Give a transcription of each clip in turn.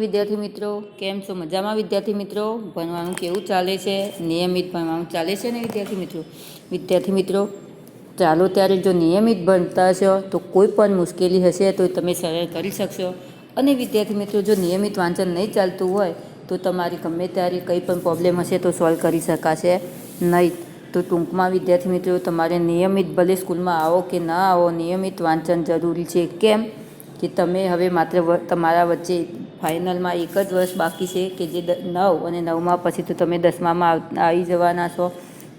વિદ્યાર્થી મિત્રો, કેમ છો? મજામાં વિદ્યાર્થી મિત્રો? ભણવાનું કેવું ચાલે છે? નિયમિત ભણવાનું ચાલે છે ને વિદ્યાર્થી મિત્રો ચાલો ત્યારે જો નિયમિત ભણતા હશો તો કોઈ પણ મુશ્કેલી હશે તો તમે સરળ કરી શકશો. અને વિદ્યાર્થી મિત્રો જો નિયમિત વાંચન નહીં ચાલતું હોય તો તમારી ગમે ત્યારે કંઈ પણ પ્રોબ્લેમ હશે તો સોલ્વ કરી શકાશે નહીં. તો ટૂંકમાં વિદ્યાર્થી મિત્રો તમારે નિયમિત ભલે સ્કૂલમાં આવો કે ના આવો નિયમિત વાંચન જરૂરી છે. કેમ કે તમે હવે માત્ર તમારા વચ્ચે ફાઇનલમાં એક જ વર્ષ બાકી છે કે જે 9 અને 9માં પછી તો તમે 10મામાં આવી જવાના છો.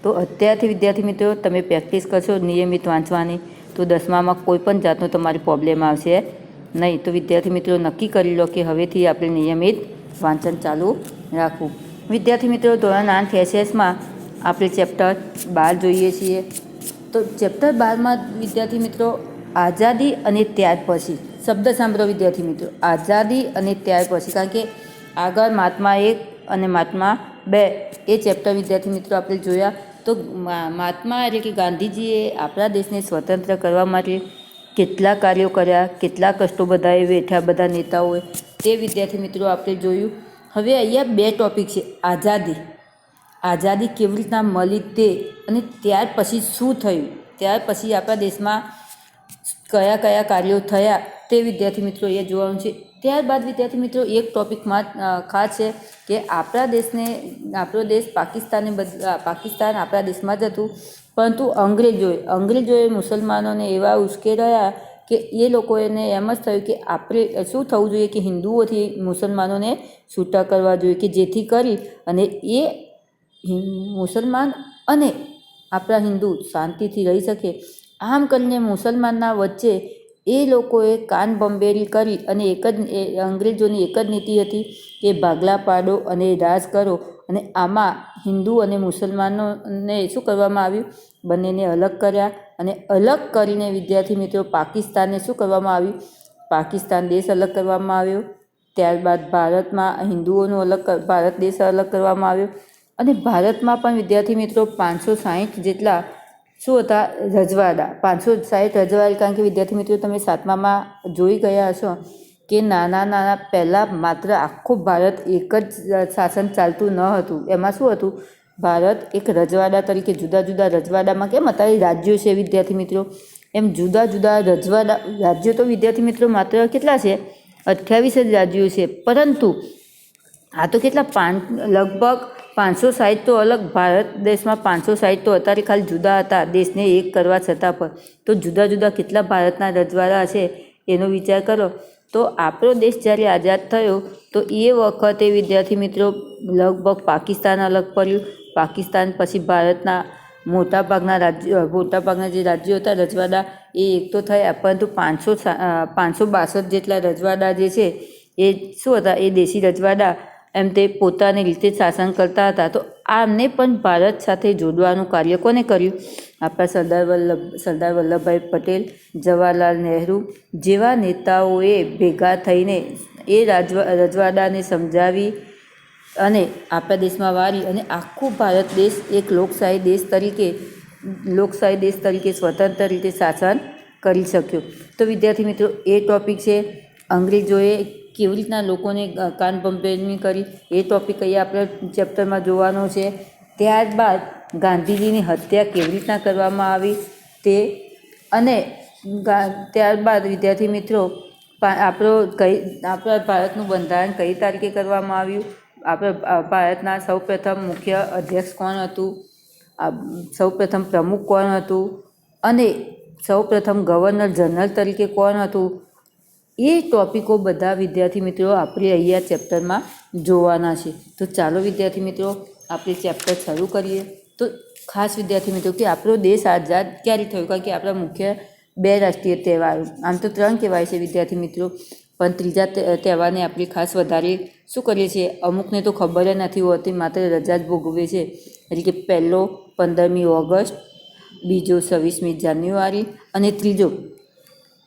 તો અત્યારથી વિદ્યાર્થી મિત્રો તમે પ્રેક્ટિસ કરશો નિયમિત વાંચવાની તો 10મામાં કોઈ પણ જાતનો તમારી પ્રોબ્લેમ આવશે નહીં. તો વિદ્યાર્થી મિત્રો નક્કી કરી લો કે હવેથી આપણે નિયમિત વાંચન ચાલુ રાખવું. વિદ્યાર્થી મિત્રો ધોરણ 8 એસએસમાં આપણે ચેપ્ટર 12 જોઈએ છીએ. તો ચેપ્ટર 12માં વિદ્યાર્થી મિત્રો આઝાદી અને ત્યાર પછી શબ્દ સાંભળો વિદ્યાર્થી મિત્રો, આઝાદી અને ત્યાર પછી, કારણ કે આગળ મહાત્મા 1 અને મહાત્મા 2 એ ચેપ્ટર વિદ્યાર્થી મિત્રો આપણે જોયા. તો મહાત્મા એટલે કે ગાંધીજીએ આપણા દેશને સ્વતંત્ર કરવા માટે કેટલા કાર્યો કર્યા, કેટલા કષ્ટો બધાએ વેઠ્યા બધા નેતાઓએ, તે વિદ્યાર્થી મિત્રો આપણે જોયું. હવે અહીંયા 2 ટોપિક છે, આઝાદી કેવી રીતના મળી તે, અને ત્યાર પછી શું થયું, ત્યાર પછી આપણા દેશમાં કયા કયા કાર્યો થયા તે વિદ્યાર્થી મિત્રો એ જોવાનું છે. ત્યારબાદ વિદ્યાર્થી મિત્રો એક ટોપિકમાં ખાસ છે કે આપણો દેશ પાકિસ્તાન આપણા દેશમાં જ હતું, પરંતુ અંગ્રેજોએ મુસલમાનોને એવા ઉશ્કેરાયા કે એ લોકોને એમ જ થયું કે આપણે શું થવું જોઈએ કે હિન્દુઓથી મુસલમાનોને છૂટા કરવા જોઈએ કે જેથી કરી અને એ મુસલમાન અને આપણા હિન્દુ શાંતિથી રહી શકે. આમ કરીને મુસલમાનના વચ્ચે એ લોકોએ કાન બંબેરી કરી અને અંગ્રેજોની એક જ નીતિ હતી કે ભાગલા પાડો અને રાજ કરો. અને આમાં હિન્દુ અને મુસલમાનોને શું કરવામાં આવ્યું, બંનેને અલગ કર્યા. અને અલગ કરીને વિદ્યાર્થી મિત્રો પાકિસ્તાનને શું કરવામાં આવ્યું, પાકિસ્તાન દેશ અલગ કરવામાં આવ્યો. ત્યારબાદ ભારતમાં ભારત દેશ અલગ કરવામાં આવ્યો. અને ભારતમાં પણ વિદ્યાર્થી મિત્રો 560 જેટલા શું હતા, રજવાડા, 560 રજવાડા. કારણ કે વિદ્યાર્થી મિત્રો તમે 7મામાં જોઈ ગયા હશો કે નાના પહેલાં માત્ર આખું ભારત એક જ શાસન ચાલતું ન હતું. એમાં શું હતું, ભારત એક રજવાડા તરીકે જુદા જુદા રજવાડામાં કેમ અત્યારે રાજ્યો છે વિદ્યાર્થી મિત્રો, એમ જુદા જુદા રાજ્યો તો વિદ્યાર્થી મિત્રો માત્ર કેટલા છે, 28 જ રાજ્યો છે. પરંતુ આ તો કેટલા લગભગ 560 તો અલગ, ભારત દેશમાં 560 તો અત્યારે ખાલી જુદા હતા દેશને એક કરવા છતાં પણ. તો જુદા જુદા કેટલા ભારતના રજવાડા છે એનો વિચાર કરો. તો આપણો દેશ જ્યારે આઝાદ થયો તો એ વખતે વિદ્યાર્થી મિત્રો લગભગ પાકિસ્તાન અલગ પડ્યું. પાકિસ્તાન પછી ભારતના મોટાભાગના જે રાજ્યો હતા રજવાડા એ એક તો થયા, પરંતુ 562 જેટલા રજવાડા જે છે એ શું હતા, એ દેશી રજવાડા એમ તે પોતાની રીતે શાસન કરતા હતા. તો આમને પણ ભારત સાથે જોડવાનું કાર્ય કોને કર્યું, આપણા સરદાર વલ્લભભાઈ પટેલ, જવાહરલાલ નહેરુ જેવા નેતાઓએ ભેગા થઈને એ રજવાડાને સમજાવી અને આપણા દેશમાં વાળી અને આખું ભારત દેશ એક લોકશાહી દેશ તરીકે સ્વતંત્ર રીતે શાસન કરી શક્યો. તો વિદ્યાર્થી મિત્રો એ ટોપિક છે, અંગ્રેજોએ કેવી રીતના લોકોને કાન બંબેરી કરી, એ ટોપિક અહીંયા આપણે ચેપ્ટરમાં જોવાનો છે. ત્યારબાદ ગાંધીજીની હત્યા કેવી રીતના કરવામાં આવી તે, અને ત્યારબાદ વિદ્યાર્થી મિત્રો આપણા ભારતનું બંધારણ કઈ તારીખે કરવામાં આવ્યું, આપણા ભારતના સૌપ્રથમ મુખ્ય અધ્યક્ષ કોણ હતું, સૌપ્રથમ પ્રમુખ કોણ હતું, અને સૌપ્રથમ ગવર્નર જનરલ તરીકે કોણ હતું. એ ટોપિકો બધા વિદ્યાર્થી મિત્રો આપણે અહીંયા ચેપ્ટરમાં જોવાના છે. તો ચાલો વિદ્યાર્થી મિત્રો આપણે ચેપ્ટર શરૂ કરીએ. તો ખાસ વિદ્યાર્થી મિત્રો કે આપણો દેશ આઝાદ ક્યારે થયો, કારણ કે આપણા મુખ્ય 2 રાષ્ટ્રીય તહેવારો, આમ તો 3 કહેવાય છે વિદ્યાર્થી મિત્રો, પણ ત્રીજા તહેવારને આપણે ખાસ વધારે શું કરીએ છીએ, અમુકને તો ખબર જ નથી હોતી, માત્ર રજા જ ભોગવે છે. એટલે કે પહેલો 15મી ઓગસ્ટ, બીજો 26મી જાન્યુઆરી અને ત્રીજો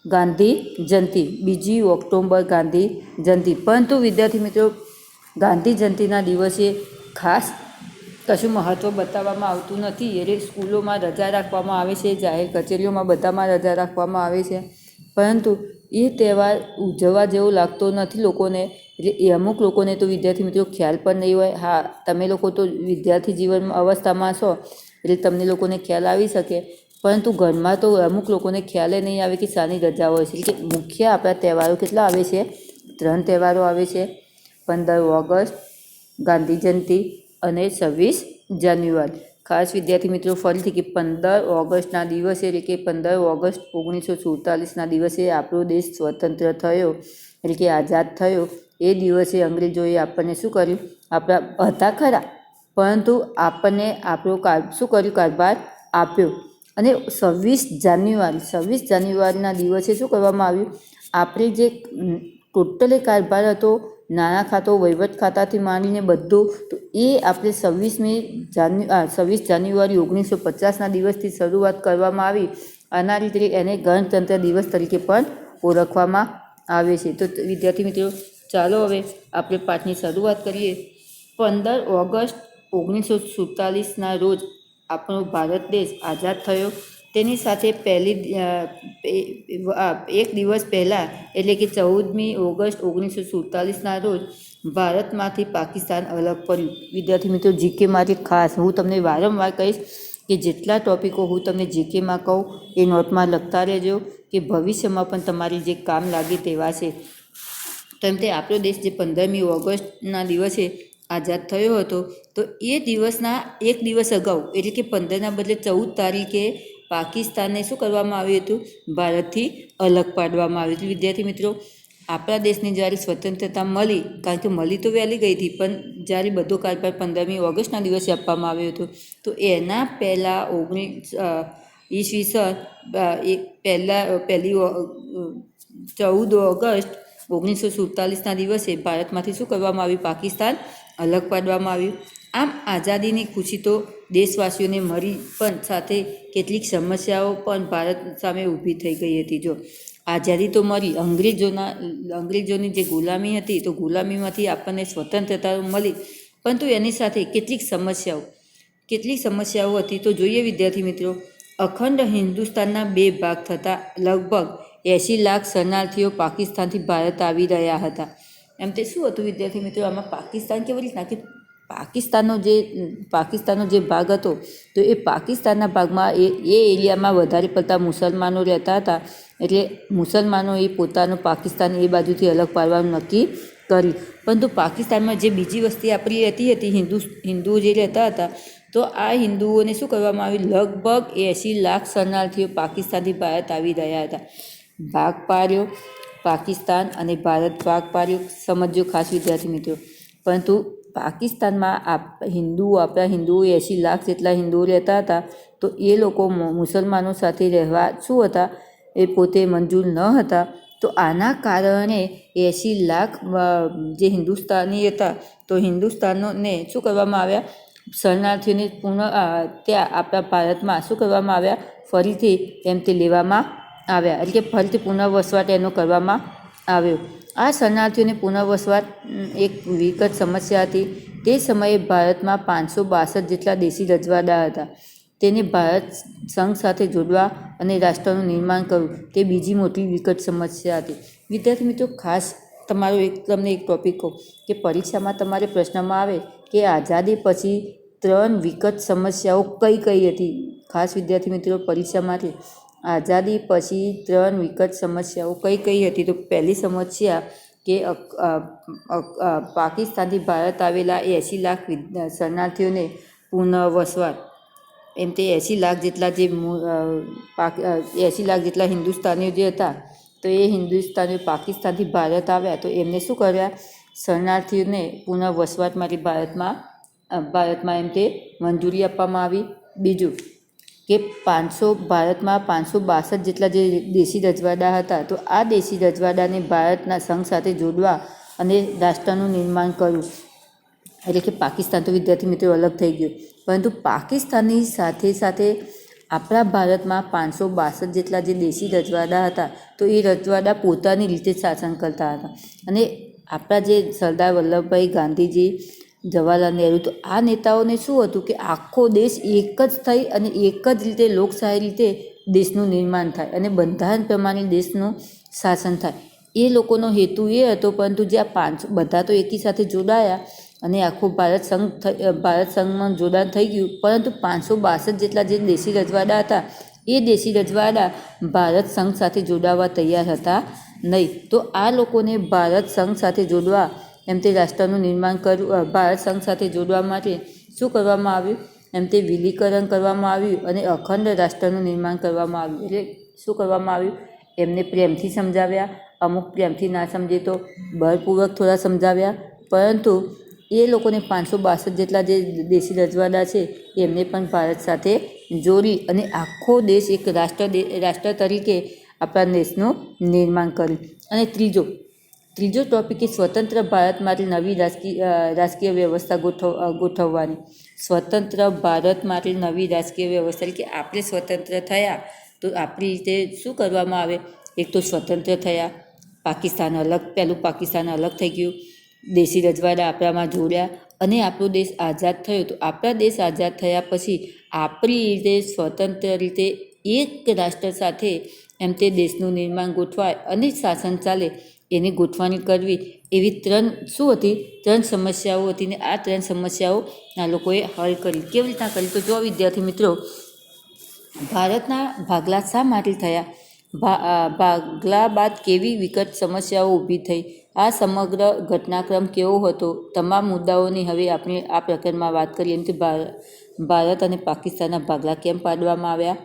ગાંધી જયંતિ 2 ઓક્ટોબર ગાંધી જયંતિ. પરંતુ વિદ્યાર્થી મિત્રો ગાંધી જયંતિના દિવસે ખાસ કશું મહત્ત્વ બતાવવામાં આવતું નથી. એટલે સ્કૂલોમાં રજા રાખવામાં આવે છે, જાહેર કચેરીઓમાં બધામાં રજા રાખવામાં આવે છે, પરંતુ એ તહેવાર ઉજવવા જેવો લાગતો નથી લોકોને. એટલે એ અમુક લોકોને તો વિદ્યાર્થી મિત્રો ખ્યાલ પણ નહીં હોય. હા, તમે લોકો તો વિદ્યાર્થી જીવન અવસ્થામાં છો એટલે તમને લોકોને ખ્યાલ આવી શકે, પરંતુ ઘરમાં તો અમુક લોકોને ખ્યાલ નહીં આવે કે શાની રજા હોય છે. એટલે મુખ્ય આપણા તહેવારો કેટલા આવે છે? 3 તહેવારો આવે છે: 15 ઓગસ્ટ, ગાંધી જયંતિ અને 26 જાન્યુઆરી. ખાસ વિદ્યાર્થી મિત્રો ફરીથી કે 15 ઓગસ્ટના દિવસે એટલે કે 15 ઓગસ્ટ 1947ના દિવસે આપણો દેશ સ્વતંત્ર થયો એટલે કે આઝાદ થયો. એ દિવસે અંગ્રેજોએ આપણને શું કર્યું? આપણા હતા ખરા, પરંતુ આપણને આપણો શું કર્યું? કારભાર આપ્યો. અને 26 જાન્યુઆરીના દિવસે શું કરવામાં આવ્યું? આપણે જે ટોટલી કારભાર હતો, નાણાં ખાતો, વહીવટ ખાતાથી માંડીને બધું, તો એ આપણે 26 જાન્યુઆરી 1950ના દિવસથી શરૂઆત કરવામાં આવી. આના રીતે એને ગણતંત્ર દિવસ તરીકે પણ ઓળખવામાં આવે છે. તો વિદ્યાર્થી મિત્રો, ચાલો હવે આપણે પાઠની શરૂઆત કરીએ. 15 ઓગસ્ટ 1947ના રોજ આપણો ભારત દેશ આઝાદ થયો. તેની સાથે એક દિવસ પહેલાં એટલે કે 14મી ઓગસ્ટ 1947ના રોજ ભારતમાંથી પાકિસ્તાન અલગ પડ્યું. વિદ્યાર્થી મિત્રો, જીકે માટે ખાસ હું તમને વારંવાર કહીશ કે જેટલા ટોપિકો હું તમને જીકેમાં કહું એ નોટમાં લખતા રહેજો, કે ભવિષ્યમાં પણ તમારી જે કામ લાગે તેવા છે. તેમ તે આપણો દેશ જે 15મી ઓગસ્ટના દિવસે આઝાદ થયો હતો, તો એ દિવસના એક દિવસ અગાઉ એટલે કે 15ના બદલે 14 તારીખે પાકિસ્તાનને શું કરવામાં આવ્યું હતું? ભારતથી અલગ પાડવામાં આવ્યું હતું. વિદ્યાર્થી મિત્રો, આપણા દેશને જ્યારે સ્વતંત્રતા મળી, કારણ કે મળી તો વહેલી ગઈ હતી, પણ જ્યારે બધો કારભાર 15મી ઓગસ્ટના દિવસે આપવામાં આવ્યો હતો, તો એના પહેલાં 14 ઓગસ્ટ 1947ના દિવસે ભારતમાંથી શું કરવામાં આવ્યું? પાકિસ્તાન અલગ પાડવામાં આવ્યું. આમ આઝાદીની ખુશી તો દેશવાસીઓને મળી, પણ સાથે કેટલીક સમસ્યાઓ પણ ભારત સામે ઊભી થઈ ગઈ હતી. જો આઝાદી તો મળી, અંગ્રેજોની જે ગુલામી હતી, તો ગુલામીમાંથી આપણને સ્વતંત્રતા મળી, પરંતુ એની સાથે કેટલીક સમસ્યાઓ હતી. તો જોઈએ વિદ્યાર્થી મિત્રો, અખંડ હિન્દુસ્તાનના 2 ભાગ થતાં લગભગ 80 લાખ શરણાર્થીઓ પાકિસ્તાનથી ભારત આવી રહ્યા હતા. એમ તે શું હતું વિદ્યાર્થી મિત્રો? આમાં પાકિસ્તાન કેવી રીતના કે પાકિસ્તાનનો જે ભાગ હતો, તો એ પાકિસ્તાનના ભાગમાં એ એરિયામાં વધારે પડતા મુસલમાનો રહેતા હતા. એટલે મુસલમાનોએ પોતાનું પાકિસ્તાન એ બાજુથી અલગ પાડવાનું નક્કી કર્યું. પરંતુ પાકિસ્તાનમાં જે બીજી વસ્તી આપણી રહેતી હતી, હિન્દુઓ જે રહેતા હતા, તો આ હિન્દુઓને શું કરવામાં આવ્યું? લગભગ 80 લાખ શરણાર્થીઓ પાકિસ્તાનથી ભારત આવી રહ્યા હતા. ભાગ પાડ્યો પાકિસ્તાન અને ભારત ભાગ પાડ્યો, સમજો ખાસ વિદ્યાર્થી મિત્રો. પરંતુ પાકિસ્તાનમાં આપણા હિન્દુઓ 80 લાખ જેટલા હિન્દુઓ રહેતા હતા, તો એ લોકો મુસલમાનો સાથે રહેવા શું હતા? એ પોતે મંજૂર ન હતા. તો આના કારણે 80 લાખ જે હિન્દુસ્તાની હતા, તો હિન્દુસ્તાનને શું કરવામાં આવ્યા? શરણાર્થીઓને ત્યાં આપણા ભારતમાં શું કરવામાં આવ્યા? ફરીથી એમ તે લેવામાં આવ્યા, એટલે કે ફરીથી પુનર્વસવાટ એનો કરવામાં આવ્યો. આ શરણાર્થીઓને પુનર્વસવાટ એક વિકટ સમસ્યા હતી. તે સમયે ભારતમાં 562 જેટલા દેશી રજવાડા હતા. તેને ભારત સંઘ સાથે જોડવા અને રાષ્ટ્રનું નિર્માણ કરવું તે બીજી મોટી વિકટ સમસ્યા હતી. વિદ્યાર્થી મિત્રો, ખાસ તમને એક ટોપિક કહું કે પરીક્ષામાં તમારે પ્રશ્નમાં આવે કે આઝાદી પછી 3 વિકટ સમસ્યાઓ કઈ હતી? ખાસ વિદ્યાર્થી મિત્રો, પરીક્ષા માટે આઝાદી પછી 3 વિકટ સમસ્યાઓ કઈ હતી? તો પહેલી સમસ્યા કે પાકિસ્તાનથી ભારત આવેલા 80 લાખ શરણાર્થીઓને પુનર્વસવાટ. એમ તે 80 લાખ જેટલા હિન્દુસ્તાનીઓ જે હતા, તો એ હિન્દુસ્તાનીઓ પાકિસ્તાનથી ભારત આવ્યા, તો એમને શું કર્યા? શરણાર્થીઓને પુનર્વસવાટ માટે ભારતમાં એમ તે મંજૂરી આપવામાં આવી. બીજું કે ભારતમાં 562 જેટલા જે દેશી રજવાડા હતા, તો આ દેશી રજવાડાને ભારતના સંઘ સાથે જોડવા અને રાષ્ટ્રનું નિર્માણ કર્યું. એટલે કે પાકિસ્તાન તો વિદ્યાર્થી મિત્રો અલગ થઈ ગયું, પરંતુ પાકિસ્તાનની સાથે સાથે આપણા ભારતમાં 562 જેટલા જે દેશી રજવાડા હતા, તો એ રજવાડા પોતાની રીતે શાસન કરતા હતા. અને આપણા જે સરદાર વલ્લભભાઈ ગાંધીજી, જવાહરલાલ નહેરુ, તો આ નેતાઓને શું હતું કે આખો દેશ એક જ થઈ અને એક જ રીતે લોકશાહી રીતે દેશનું નિર્માણ થાય અને બંધારણ પ્રમાણે દેશનું શાસન થાય, એ લોકોનો હેતુ એ હતો, પરંતુ જે આ 500 બધા તો એકી સાથે જોડાયા અને આખું ભારત સંઘમાં જોડાણ થઈ ગયું, પરંતુ 562 જેટલા જે દેશી રજવાડા હતા એ દેશી રજવાડા ભારત સંઘ સાથે જોડાવા તૈયાર હતા નહીં. તો આ લોકોને ભારત સંઘ સાથે જોડવા એમ તે રાષ્ટ્રનું નિર્માણ કરવું, ભારત સંઘ સાથે જોડવા માટે શું કરવામાં આવ્યું, એમ તે વિલીકરણ કરવામાં આવ્યું અને અખંડ રાષ્ટ્રનું નિર્માણ કરવામાં આવ્યું. એટલે શું કરવામાં આવ્યું, એમને પ્રેમથી સમજાવ્યા, અમુક પ્રેમથી ના સમજે તો બળપૂર્વક થોડા સમજાવ્યા, પરંતુ એ લોકોને 562 જેટલા જે દેશી રજવાડા છે એમને પણ ભારત સાથે જોડી અને આખો દેશ એક રાષ્ટ્ર તરીકે આપણા દેશનું નિર્માણ કર્યું. અને ત્રીજો ટોપિક એ સ્વતંત્ર ભારત માટે નવી રાજકીય વ્યવસ્થા ગોઠવવાની. સ્વતંત્ર ભારત માટે નવી રાજકીય વ્યવસ્થા એટલે કે આપણે સ્વતંત્ર થયા તો આપણી રીતે શું કરવામાં આવે. એક તો સ્વતંત્ર થયા, પહેલું પાકિસ્તાન અલગ થઈ ગયું, દેશી રજવાડા આપણામાં જોડ્યા અને આપણો દેશ આઝાદ થયો. તો આપણા દેશ આઝાદ થયા પછી આપણી રીતે સ્વતંત્ર રીતે એક રાષ્ટ્ર સાથે એમ તે દેશનું નિર્માણ ગોઠવાય અને શાસન ચાલે એની ગોઠવણી કરવી. એવી ત્રણ સમસ્યાઓ હતી ને આ 3 સમસ્યાઓ આ લોકોએ હલ કરી. કેવી રીતના કરી, તો જો વિદ્યાર્થી મિત્રો, ભારતના ભાગલા શા માટે થયા, ભાગલા બાદ કેવી વિકટ સમસ્યાઓ ઊભી થઈ, આ સમગ્ર ઘટનાક્રમ કેવો હતો, તમામ મુદ્દાઓની હવે આપણે આ પ્રકરણમાં વાત કરીએ. એમ કે ભારત અને પાકિસ્તાનના ભાગલા કેમ પાડવામાં આવ્યા,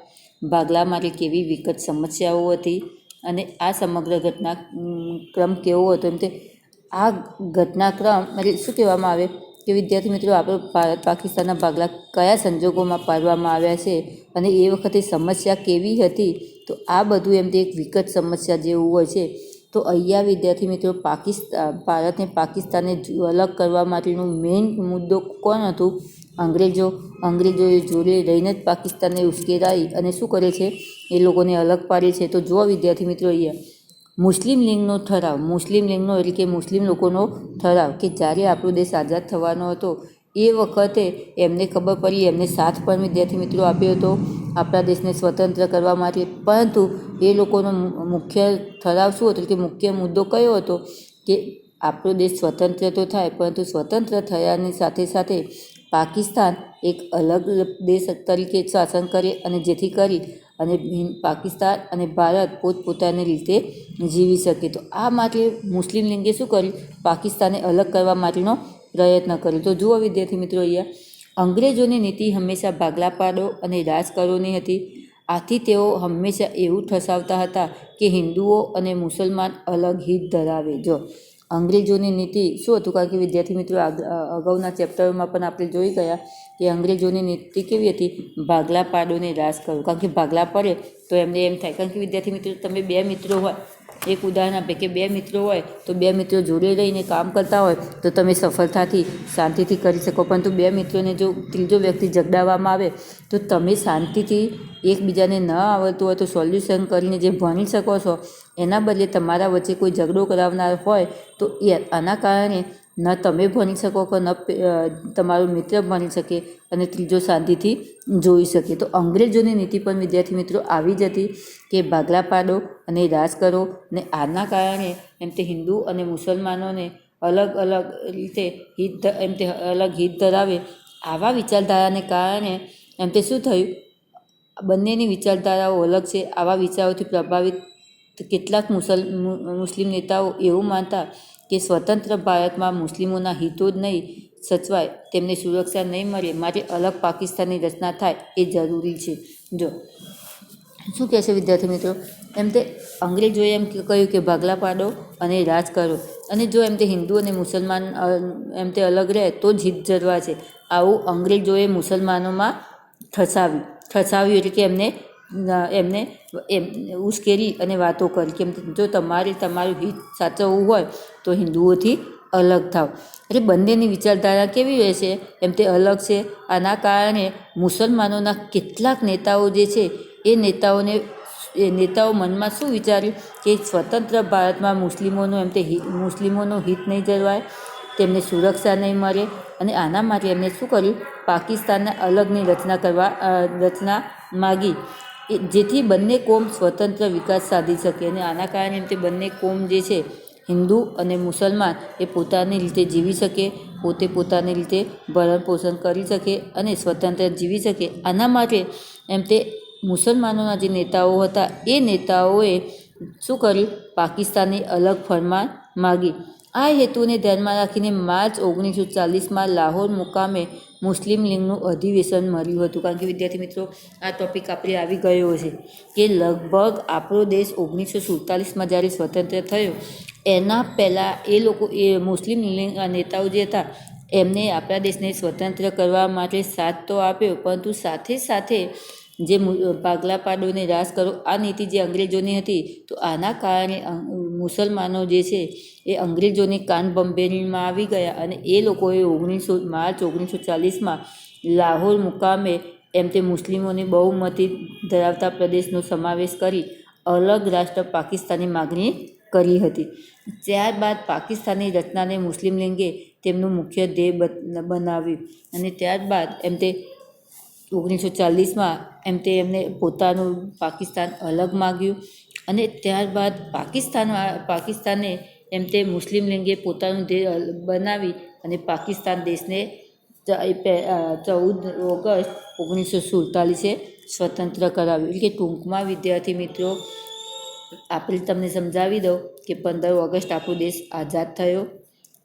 ભાગલા માટે કેવી વિકટ સમસ્યાઓ હતી અને આ સમગ્ર ઘટનાક્રમ કેવો હતો. એમ તે આ ઘટનાક્રમ એટલે શું કહેવામાં આવે કે વિદ્યાર્થી મિત્રો, આપણો ભારત પાકિસ્તાનના ભાગલા કયા સંજોગોમાં પાડવામાં આવ્યા છે અને એ વખતે સમસ્યા કેવી હતી. તો આ બધું એમ તે એક વિકટ સમસ્યા જેવું હોય છે. તો અહીંયા વિદ્યાર્થી મિત્રો, ભારતને પાકિસ્તાનને અલગ કરવા માટેનો મેઇન મુદ્દો કોણ હતું, અંગ્રેજોએ જોડે રહીને જ પાકિસ્તાનને ઉશ્કેરાઈ અને શું કરે છે, એ લોકોને અલગ પાડે છે. તો જુઓ વિદ્યાર્થી મિત્રો, અહીંયા મુસ્લિમ લીગનો એટલે કે મુસ્લિમ લોકોનો ઠરાવ કે જ્યારે આપણો દેશ આઝાદ થવાનો હતો એ વખતે એમને ખબર પડી, એમને સાથ પણ વિદ્યાર્થી મિત્રો આપ્યો હતો આપણા દેશને સ્વતંત્ર કરવા માટે. પરંતુ એ લોકોનો મુખ્ય ઠરાવ શું હતો કે મુખ્ય મુદ્દો કયો હતો કે આપણો દેશ સ્વતંત્ર તો થાય, પરંતુ સ્વતંત્ર થયાની સાથે સાથે પાકિસ્તાન એક અલગ દેશ તરીકે શાસન કરે અને જેથી કરી અને પાકિસ્તાન અને ભારત પોતપોતાની રીતે જીવી શકે. તો આ માટે મુસ્લિમ લીગે શું કર્યું, પાકિસ્તાનને અલગ કરવા માટેનો પ્રયત્ન કર્યો. તો જુઓ વિદ્યાર્થી મિત્રો, અહીંયા અંગ્રેજોની નીતિ હંમેશા ભાગલા પાડો અને રાજ કરોની હતી. આથી તેઓ હંમેશા એવું ઠસાવતા હતા કે હિન્દુઓ અને મુસલમાન અલગ હિત ધરાવે. જો અંગ્રેજોની નીતિ શું હતું, કારણ કે વિદ્યાર્થી મિત્રો અગાઉના ચેપ્ટરોમાં પણ આપણે જોઈ ગયા કે અંગ્રેજોની નીતિ કેવી હતી, ભાગલા પાડો ને રાજ કરો. કારણ કે ભાગલા પડે તો એમને એમ થાય, કારણ કે વિદ્યાર્થી મિત્રો તમે 2 મિત્રો હોય, એક ઉદાહરણ આપે કે 2 મિત્રો હોય તો 2 મિત્રો જોડે રહીને કામ કરતા હોય તો તમે સફળતાથી શાંતિથી કરી શકો. પરંતુ 2 મિત્રોને જો ત્રીજો વ્યક્તિ ઝઘડાવવામાં આવે તો તમે શાંતિથી એકબીજાને ન આવડતું હોય તો સોલ્યુશન કરીને જે ભણી શકો છો, એના બદલે તમારા વચ્ચે કોઈ ઝઘડો કરાવનાર હોય તો આના કારણે ન તમે ભણી શકો કે ન તમારો મિત્ર ભણી શકે અને ત્રીજો શાંતિથી જોઈ શકે. તો અંગ્રેજોની નીતિ પણ વિદ્યાર્થી મિત્રો આવી જ હતી કે ભાગલા પાડો અને રાજ કરો, અને આના કારણે એમ તે હિન્દુ અને મુસલમાનોને અલગ રીતે અલગ હિત ધરાવે. આવા વિચારધારાને કારણે એમ તે શું થયું, બંનેની વિચારધારાઓ અલગ છે. આવા વિચારોથી પ્રભાવિત કેટલાક મુસ્લિમ નેતાઓ એવું માનતા કે સ્વતંત્ર ભારતમાં મુસ્લિમોના હિતો જ નહીં સચવાય, તેમને સુરક્ષા નહીં મળે, માટે અલગ પાકિસ્તાનની રચના થાય એ જરૂરી છે. જો શું કહેશે વિદ્યાર્થી મિત્રો, એમ તે અંગ્રેજોએ એમ કહ્યું કે ભાગલા પાડો અને રાજ કરો, અને જો એમ તે હિન્દુ અને મુસલમાન એમ તે અલગ રહે તો જ હિત જળવા છે. આવું અંગ્રેજોએ મુસલમાનોમાં ઠસાવ્યું એટલે કે એમને ઉશ્કેરી અને વાતો કરી કે જો તમારું હિત સાચવવું હોય તો હિન્દુઓથી અલગ થાવ. એટલે બંનેની વિચારધારા કેવી રહેશે, એમ તે અલગ છે. આના કારણે મુસલમાનોના કેટલાક નેતાઓ જે છે એ નેતાઓ મનમાં શું વિચાર્યું કે સ્વતંત્ર ભારતમાં મુસ્લિમોનો હિત નહીં જળવાય, તેમને સુરક્ષા નહીં મળે, અને આના માટે એમને શું કર્યું, પાકિસ્તાનના અલગની રચના માગી. જેથી બંને કોમ સ્વતંત્ર વિકાસ સાધી શકે. અને આના કારણે તે બંને કોમ જે છે હિન્દુ અને મુસલમાન એ પોતાની રીતે જીવી શકે, પોતે પોતાની રીતે ભરણ પોષણ કરી શકે અને સ્વતંત્ર જીવી શકે. આના માટે તે મુસલમાનોના જે નેતાઓ હતા એ નેતાઓએ શું કર્યું, પાકિસ્તાનની અલગ ફરમાન માગી. આ હેતુને ધ્યાનમાં રાખીને માર્ચ 1940માં લાહોર મુકામે મુસ્લિમ લીગનું અધિવેશન મળ્યું હતું. કારણ કે વિદ્યાર્થી મિત્રો આ ટોપિક આપણે આવી ગયો છે કે લગભગ આપણો દેશ 1947માં જ્યારે સ્વતંત્ર થયો એના પહેલાં એ મુસ્લિમ લીગ નેતાઓ જે હતા એમને આપણા દેશને સ્વતંત્ર કરવા માટે સાથ તો આપ્યો, પરંતુ સાથે સાથે જે ભાગલા પાડોને રાજ કરો આ નીતિ જે અંગ્રેજોની હતી, તો આના કારણે મુસલમાનો જે છે એ અંગ્રેજોની કાન બંબેરીમાં આવી ગયા અને એ લોકોએ માર્ચ 1940માં લાહોર મુકામે તે મુસ્લિમોની બહુમતી ધરાવતા પ્રદેશનો સમાવેશ કરી અલગ રાષ્ટ્ર પાકિસ્તાનની માગણી કરી હતી. ત્યારબાદ પાકિસ્તાનની રચનાને મુસ્લિમ લીગે તેમનું મુખ્ય ધ્યેય બનાવ્યું અને ત્યારબાદ તે 1940માં એમને પોતાનું પાકિસ્તાન અલગ માગ્યું અને ત્યારબાદ પાકિસ્તાને તે મુસ્લિમ લીગે પોતાનું ધ્યેય બનાવી અને પાકિસ્તાન દેશને 14 ઓગસ્ટ 1947 સ્વતંત્ર કરાવ્યું. એટલે કે ટૂંકમાં વિદ્યાર્થી મિત્રો આપણે તમને સમજાવી દઉં કે 15 ઓગસ્ટ આપણો દેશ આઝાદ થયો.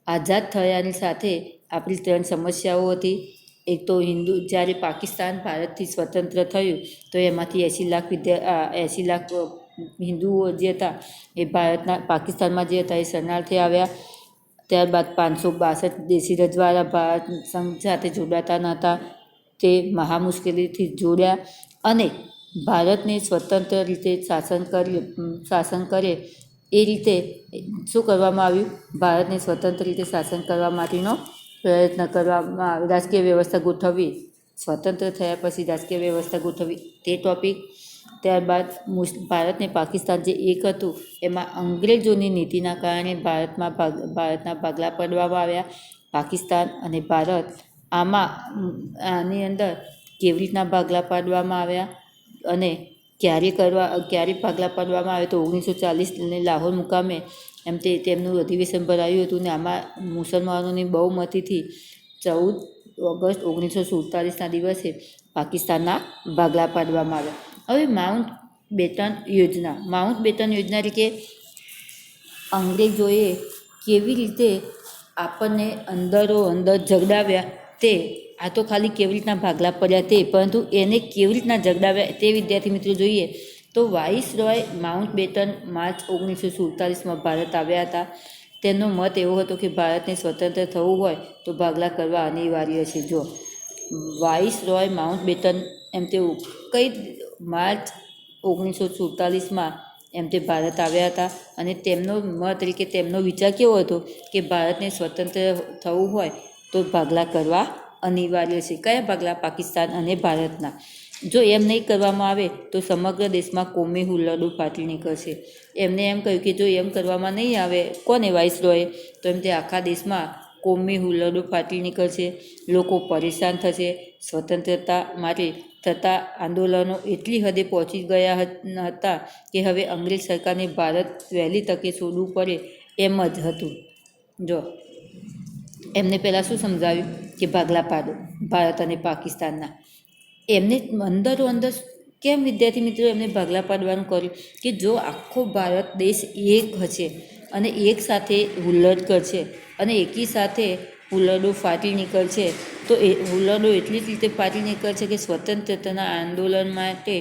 આઝાદ થયાની સાથે આપણી 3 સમસ્યાઓ હતી. એક તો જ્યારે પાકિસ્તાન ભારતથી સ્વતંત્ર થયું તો એમાંથી 80 લાખ હિન્દુઓ જે હતા એ પાકિસ્તાનમાં જે હતા એ શરણાર્થી આવ્યા. ત્યારબાદ 562 દેશી રજવાડા ભારત સંઘ સાથે જોડાતા નહોતા, તે મહા મુશ્કેલીથી જોડ્યા અને ભારતને સ્વતંત્ર રીતે શાસન કરે એ રીતે શું કરવામાં આવ્યું, ભારતને સ્વતંત્ર રીતે શાસન કરવા માટેનો પ્રયત્ન કરવામાં આવ્યો. રાજકીય વ્યવસ્થા ગોઠવવી, સ્વતંત્ર થયા પછી રાજકીય વ્યવસ્થા ગોઠવવી તે ટોપિક. ત્યારબાદ ભારત ને પાકિસ્તાન જે એક હતું એમાં અંગ્રેજોની નીતિના કારણે ભારતના ભાગલા પાડવામાં આવ્યા. પાકિસ્તાન અને ભારત આની અંદર કેવી રીતના ભાગલા પાડવામાં આવ્યા અને ક્યારે ભાગલા પાડવામાં આવ્યા, તો 1940 લાહોર મુકામે તેમનું અધિવેશન ભરાયું હતું ને આમાં મુસલમાનોની બહુમતીથી 14 ઓગસ્ટ 1947ના દિવસે પાકિસ્તાનના ભાગલા પાડવામાં આવ્યા. હવે માઉન્ટ બેટન યોજના એટલે કે અંગ્રેજોએ કેવી રીતે આપણને અંદરો અંદર ઝગડાવ્યા તે, આ તો ખાલી કેવી રીતના ભાગલા પડ્યા તે, પરંતુ એને કેવી રીતના ઝગડાવ્યા તે વિદ્યાર્થી મિત્રો જોઈએ તો વાઇસરોય માઉન્ટ બેટન માર્ચ 1947માં ભારત આવ્યા હતા. તેમનો મત એવો હતો કે ભારતને સ્વતંત્ર થવું હોય તો ભાગલા કરવા અનિવાર્ય છે. જો વાઇસરોય માઉન્ટ બેટન તેઓ માર્ચ 1947માં તે ભારત આવ્યા હતા અને તેમનો મત એટલે કે તેમનો વિચાર કેવો હતો કે ભારતને સ્વતંત્ર થવું હોય તો ભાગલા કરવા અનિવાર્ય છે. કયા ભાગલા? પાકિસ્તાન અને ભારતના. જો એમ નહીં કરવામાં આવે તો સમગ્ર દેશમાં કોમી હુલ્લડો ફાટી નીકળશે. એમને એમ કહ્યું કે જો એમ કરવામાં નહીં આવે, કોને? વાઇસરોયે, તો તે આખા દેશમાં કોમી હુલ્લડો ફાટી નીકળશે, લોકો પરેશાન થશે. સ્વતંત્રતા માટે થતા આંદોલનો એટલી હદે પહોંચી ગયા હતા કે હવે અંગ્રેજ સરકારને ભારત વહેલી તકે છોડવું પડે એમ જ હતું. જો એમને પહેલાં શું સમજાવ્યું કે ભાગલા પાડો ભારત અને પાકિસ્તાનના. એમને અંદરો અંદર કેમ વિદ્યાર્થી મિત્રો એમને ભાગલા પાડવાનું કર્યું કે જો આખો ભારત દેશ એક હશે અને એક સાથે હુલ્લડ કરશે અને એકી સાથે હુલ્લડો ફાટી નીકળશે, તો એ હુલ્લડો એટલી જ રીતે ફાટી નીકળશે કે સ્વતંત્રતાના આંદોલન માટે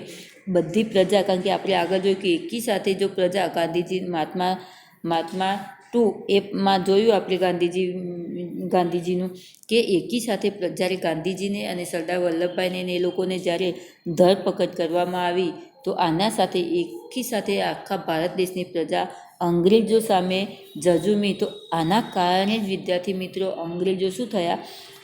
બધી પ્રજા, કારણ કે આપણે આગળ જોયું કે એકી સાથે જો પ્રજા ગાંધીજી મહાત્મા 2 એમાં જોયું આપણે ગાંધીજીનું કે એકી સાથે જ્યારે ગાંધીજીને અને સરદાર વલ્લભભાઈને એ લોકોને જ્યારે ધરપકડ કરવામાં આવી તો આના સાથે એકી સાથે આખા ભારત દેશની પ્રજા અંગ્રેજો સામે ઝઝૂમી. તો આના કારણે જ વિદ્યાર્થી મિત્રો અંગ્રેજો શું થયા,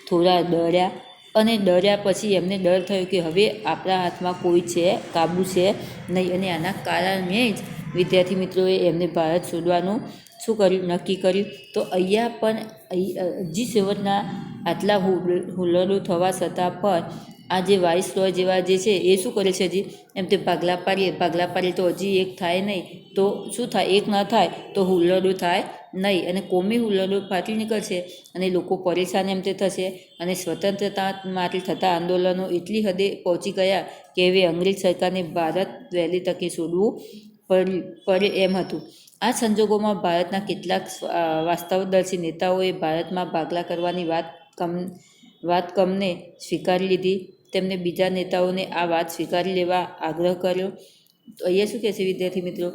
થોડા ડર્યા અને ડર્યા પછી એમને ડર થયો કે હવે આપણા હાથમાં કોઈ છે, કાબુ છે નહીં. અને આના કારણે જ વિદ્યાર્થી મિત્રોએ એમને ભારત છોડવાનું શું કર્યું, નક્કી કર્યું. તો અહીંયા પણ હજી સેવટના આટલા હુલ્લડો થવા છતાં પણ આ જે વાઇસરોય જેવા જે છે એ શું કરે છે હજી એમ તે ભાગલા પાડીએ તો હજી એક થાય નહીં તો શું થાય, એક ન થાય તો હુલ્લડો થાય નહીં અને કોમી હુલ્લડો ફાટી નીકળશે અને લોકો પરેશાન એમ તે થશે અને સ્વતંત્રતા માટે થતા આંદોલનો એટલી હદે પહોંચી ગયા કે હવે અંગ્રેજ સરકારને ભારત વહેલી તકે છોડવું પડે એમ હતું. આ સંજોગોમાં ભારતના કેટલાક વાસ્તવદર્શી નેતાઓએ ભારતમાં ભાગલા કરવાની વાત કમને સ્વીકારી લીધી. તેમને બીજા નેતાઓને આ વાત સ્વીકારી લેવા આગ્રહ કર્યો. તો અહીંયા શું કહે છે વિદ્યાર્થી મિત્રો,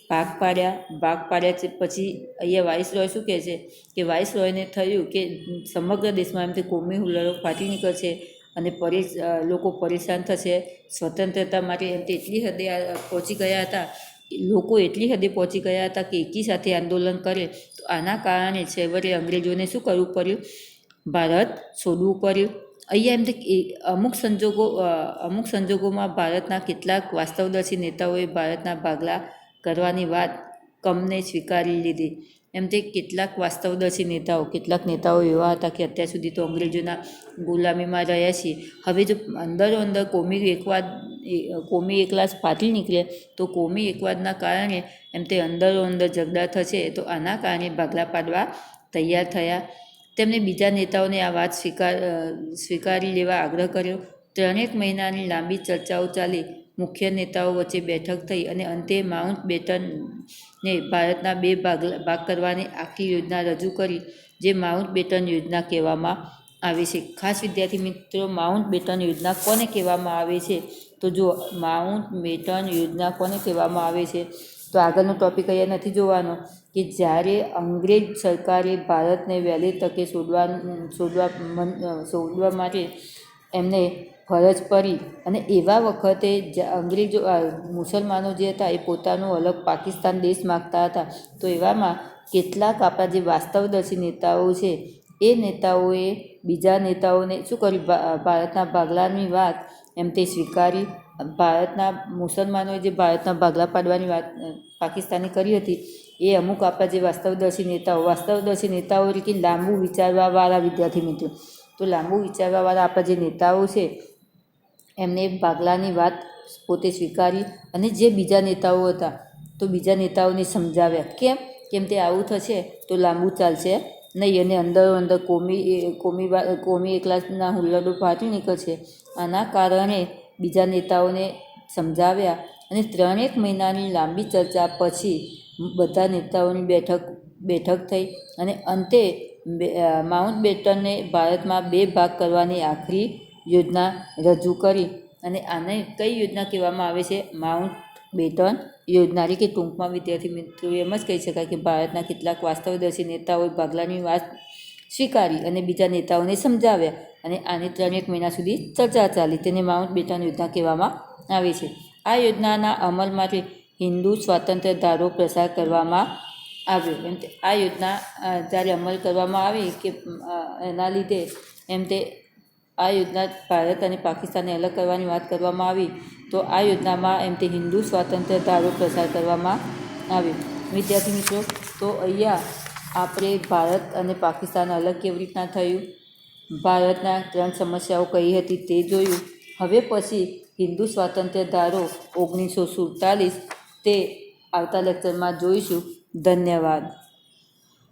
ભાગ પાડ્યા પછી અહીંયા વાઇસરોય શું કહે છે કે વાઇસરોયને થયું કે સમગ્ર દેશમાં એમ તે કોમી હુલ્લડો ફાટી નીકળશે અને લોકો પરેશાન થશે. સ્વતંત્રતા માટે એમ તે એટલી હદે પહોંચી ગયા હતા, લોકો એટલી હદે પહોંચી ગયા હતા કે એકી સાથે આંદોલન કરે. તો આના કારણે છેવટે અંગ્રેજોને શું કરવું પડ્યું, ભારત છોડવું પડ્યું. અહીંયા એમ તે અમુક સંજોગોમાં ભારતના કેટલાક વાસ્તવદર્શી નેતાઓએ ભારતના ભાગલા કરવાની વાત કમને સ્વીકારી લીધી. એમ તે કેટલાક નેતાઓ એવા હતા કે અત્યાર સુધી તો અંગ્રેજોના ગુલામીમાં રહ્યા છીએ, હવે જો અંદરો અંદર કોમી એકલાસ ફાટી નીકળે તો કોમી એકવાદના કારણે એમ તે અંદરો અંદર ઝઘડા થશે. તો આના કારણે ભાગલા પાડવા તૈયાર થયા. તેમણે બીજા નેતાઓને આ વાત સ્વીકારી લેવા આગ્રહ કર્યો. 3 મહિનાની લાંબી ચર્ચાઓ ચાલી. મુખ્ય નેતાઓ વચ્ચે બેઠક થઈ અને અંતે માઉન્ટ બેટનને ભારતના 2 ભાગ કરવાની આખી યોજના રજૂ કરી, જે માઉન્ટ બેટન યોજના કહેવામાં આવે છે. ખાસ વિદ્યાર્થી મિત્રો, માઉન્ટ બેટન યોજના કોને કહેવામાં આવે છે? તો જો માઉન્ટ બેટન યોજના કોને કહેવામાં આવે છે, તો આગળનો ટોપિક અહીંયા નથી જોવાનો કે જ્યારે અંગ્રેજ સરકારે ભારતને વહેલી તકે છોડવા માટે એમને ફરજ પડી અને એવા વખતે મુસલમાનો જે હતા એ પોતાનું અલગ પાકિસ્તાન દેશ માગતા હતા. તો એવામાં કેટલાક આપણા જે વાસ્તવદર્શી નેતાઓ છે એ નેતાઓએ બીજા નેતાઓને શું કર્યું, ભારતના ભાગલાની વાત એમ તે સ્વીકારી. મુસલમાનોએ જે ભારતના ભાગલા પાડવાની વાત પાકિસ્તાને કરી હતી એ અમુક આપણા જે વાસ્તવદર્શી નેતાઓ કે લાંબુ વિચારવાવાળા વિદ્યાર્થી મિત્રો, તો લાંબુ વિચારવાવાળા આપણા જે નેતાઓ છે એમને ભાગલાની વાત પોતે સ્વીકારી અને જે બીજા નેતાઓ હતા તો બીજા નેતાઓને સમજાવ્યા. કેમ તે આવું થશે તો લાંબુ ચાલશે નહીં અને અંદરો અંદર કોમી એકલાસના હુલ્લડો ફાટી નીકળશે. આના કારણે બીજા નેતાઓને સમજાવ્યા અને 3 મહિનાની લાંબી ચર્ચા પછી બધા નેતાઓની બેઠક થઈ અને અંતે માઉન્ટ બેટનને ભારતમાં 2 ભાગ કરવાની આખરી યોજના રજૂ કરી. અને આને કઈ યોજના કહેવામાં આવે છે? માઉન્ટ બેટન યોજના. કે ટૂંકમાં વિદ્યાર્થી મિત્રો એમ જ કહી શકાય કે ભારતના કેટલાક વાસ્તવદર્શી નેતાઓએ ભાગલાની વાત સ્વીકારી અને બીજા નેતાઓને સમજાવ્યા અને આની 3 મહિના સુધી ચર્ચા ચાલી. તેને માઉન્ટ બેટન યોજના કહેવામાં આવે છે. આ યોજનાના અમલ માટે હિન્દુ સ્વાતંત્ર્ય ધારો પ્રસાર કરવામાં આવ્યો. આ યોજના જ્યારે અમલ કરવામાં આવી કે એના લીધે આ યોજના ભારત અને પાકિસ્તાનને અલગ કરવાની વાત કરવામાં આવી. તો આ યોજનામાં હિન્દુ સ્વાતંત્ર્ય ધારો પ્રસાર કરવામાં આવ્યો. વિદ્યાર્થી મિત્રો, તો અહીંયા આપણે ભારત અને પાકિસ્તાન અલગ કેવી રીતના થયું, ભારતના 3 સમસ્યાઓ કઈ હતી તે જોયું. હવે પછી હિન્દુ સ્વાતંત્ર્ય ધારો 1947 તે આવતા લેક્ચરમાં જોઈશું. ધન્યવાદ.